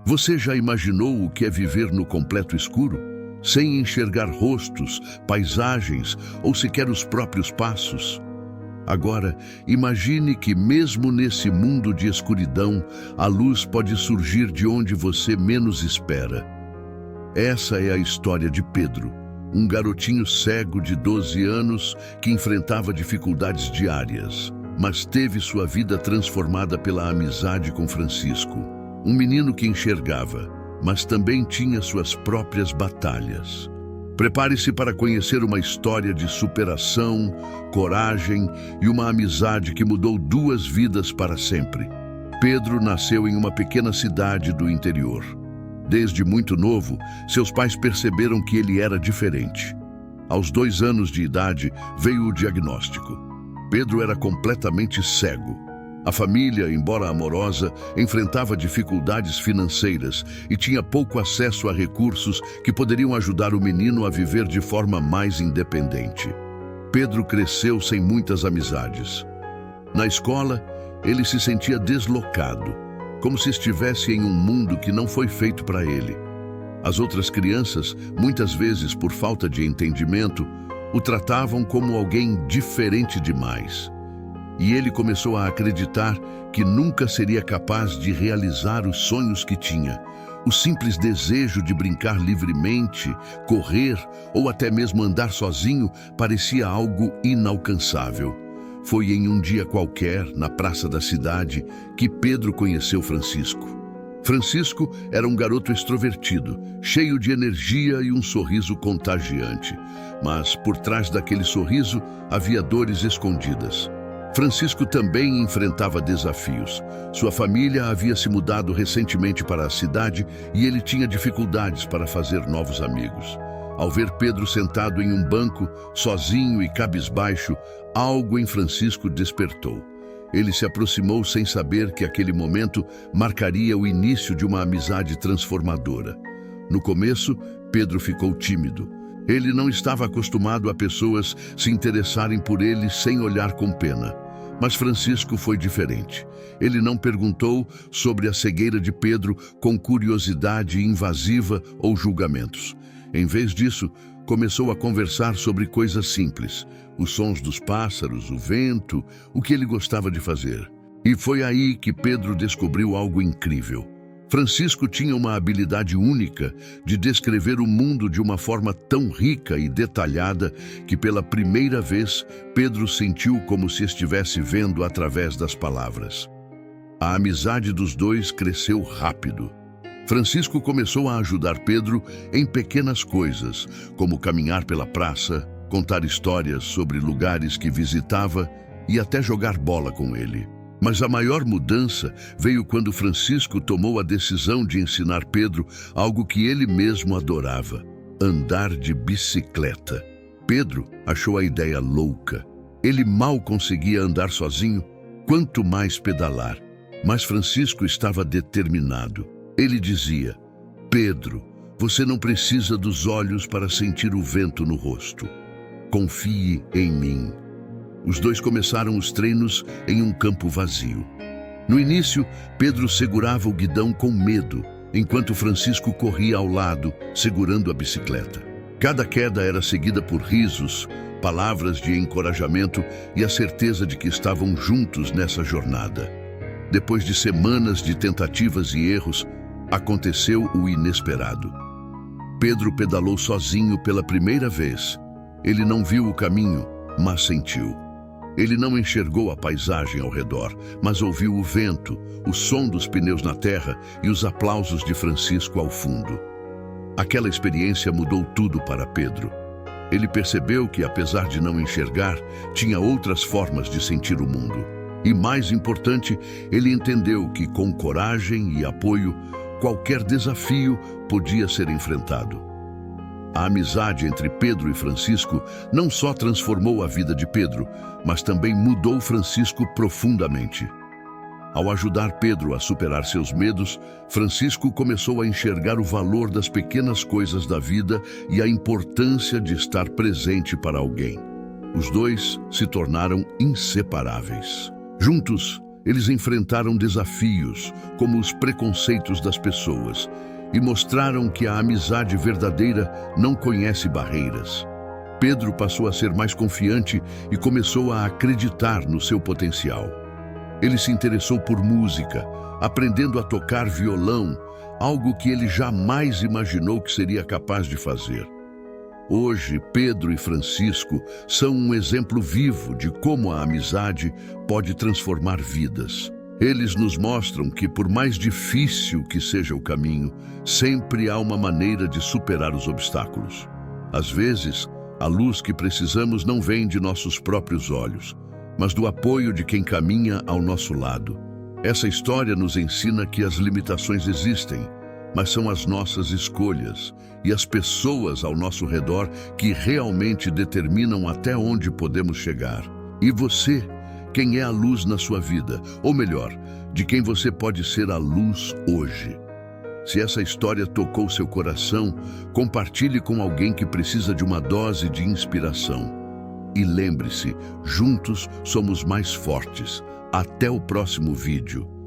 Você já imaginou o que é viver no completo escuro, sem enxergar rostos, paisagens ou sequer os próprios passos? Agora, imagine que mesmo nesse mundo de escuridão, a luz pode surgir de onde você menos espera. Essa é a história de Pedro, um garotinho cego de 12 anos que enfrentava dificuldades diárias, mas teve sua vida transformada pela amizade com Francisco, um menino que enxergava, mas também tinha suas próprias batalhas. Prepare-se para conhecer uma história de superação, coragem e uma amizade que mudou 2 vidas para sempre. Pedro nasceu em uma pequena cidade do interior. Desde muito novo, seus pais perceberam que ele era diferente. Aos 2 anos de idade, veio o diagnóstico. Pedro era completamente cego. A família, embora amorosa, enfrentava dificuldades financeiras e tinha pouco acesso a recursos que poderiam ajudar o menino a viver de forma mais independente. Pedro cresceu sem muitas amizades. Na escola, ele se sentia deslocado, como se estivesse em um mundo que não foi feito para ele. As outras crianças, muitas vezes por falta de entendimento, o tratavam como alguém diferente demais. E ele começou a acreditar que nunca seria capaz de realizar os sonhos que tinha. O simples desejo de brincar livremente, correr ou até mesmo andar sozinho parecia algo inalcançável. Foi em um dia qualquer, na praça da cidade, que Pedro conheceu Francisco. Francisco era um garoto extrovertido, cheio de energia e um sorriso contagiante. Mas por trás daquele sorriso havia dores escondidas. Francisco também enfrentava desafios. Sua família havia se mudado recentemente para a cidade e ele tinha dificuldades para fazer novos amigos. Ao ver Pedro sentado em um banco, sozinho e cabisbaixo, algo em Francisco despertou. Ele se aproximou sem saber que aquele momento marcaria o início de uma amizade transformadora. No começo, Pedro ficou tímido. Ele não estava acostumado a pessoas se interessarem por ele sem olhar com pena. Mas Francisco foi diferente. Ele não perguntou sobre a cegueira de Pedro com curiosidade invasiva ou julgamentos. Em vez disso, começou a conversar sobre coisas simples: os sons dos pássaros, o vento, o que ele gostava de fazer. E foi aí que Pedro descobriu algo incrível. Francisco tinha uma habilidade única de descrever o mundo de uma forma tão rica e detalhada que, pela primeira vez, Pedro sentiu como se estivesse vendo através das palavras. A amizade dos dois cresceu rápido. Francisco começou a ajudar Pedro em pequenas coisas, como caminhar pela praça, contar histórias sobre lugares que visitava e até jogar bola com ele. Mas a maior mudança veio quando Francisco tomou a decisão de ensinar Pedro algo que ele mesmo adorava: andar de bicicleta. Pedro achou a ideia louca. Ele mal conseguia andar sozinho, quanto mais pedalar. Mas Francisco estava determinado. Ele dizia: Pedro, você não precisa dos olhos para sentir o vento no rosto. Confie em mim. Os dois começaram os treinos em um campo vazio. No início, Pedro segurava o guidão com medo, enquanto Francisco corria ao lado, segurando a bicicleta. Cada queda era seguida por risos, palavras de encorajamento e a certeza de que estavam juntos nessa jornada. Depois de semanas de tentativas e erros, aconteceu o inesperado. Pedro pedalou sozinho pela primeira vez. Ele não viu o caminho, mas sentiu. Ele não enxergou a paisagem ao redor, mas ouviu o vento, o som dos pneus na terra e os aplausos de Francisco ao fundo. Aquela experiência mudou tudo para Pedro. Ele percebeu que, apesar de não enxergar, tinha outras formas de sentir o mundo. E, mais importante, ele entendeu que, com coragem e apoio, qualquer desafio podia ser enfrentado. A amizade entre Pedro e Francisco não só transformou a vida de Pedro, mas também mudou Francisco profundamente. Ao ajudar Pedro a superar seus medos, Francisco começou a enxergar o valor das pequenas coisas da vida e a importância de estar presente para alguém. Os dois se tornaram inseparáveis. Juntos, Eles enfrentaram desafios, como os preconceitos das pessoas, e mostraram que a amizade verdadeira não conhece barreiras. Pedro passou a ser mais confiante e começou a acreditar no seu potencial. Ele se interessou por música, aprendendo a tocar violão, algo que ele jamais imaginou que seria capaz de fazer. Hoje, Pedro e Francisco são um exemplo vivo de como a amizade pode transformar vidas. Eles nos mostram que, por mais difícil que seja o caminho, sempre há uma maneira de superar os obstáculos. Às vezes, a luz que precisamos não vem de nossos próprios olhos, mas do apoio de quem caminha ao nosso lado. Essa história nos ensina que as limitações existem, mas são as nossas escolhas e as pessoas ao nosso redor que realmente determinam até onde podemos chegar. E você, quem é a luz na sua vida? Ou melhor, de quem você pode ser a luz hoje? Se essa história tocou seu coração, compartilhe com alguém que precisa de uma dose de inspiração. E lembre-se, juntos somos mais fortes. Até o próximo vídeo.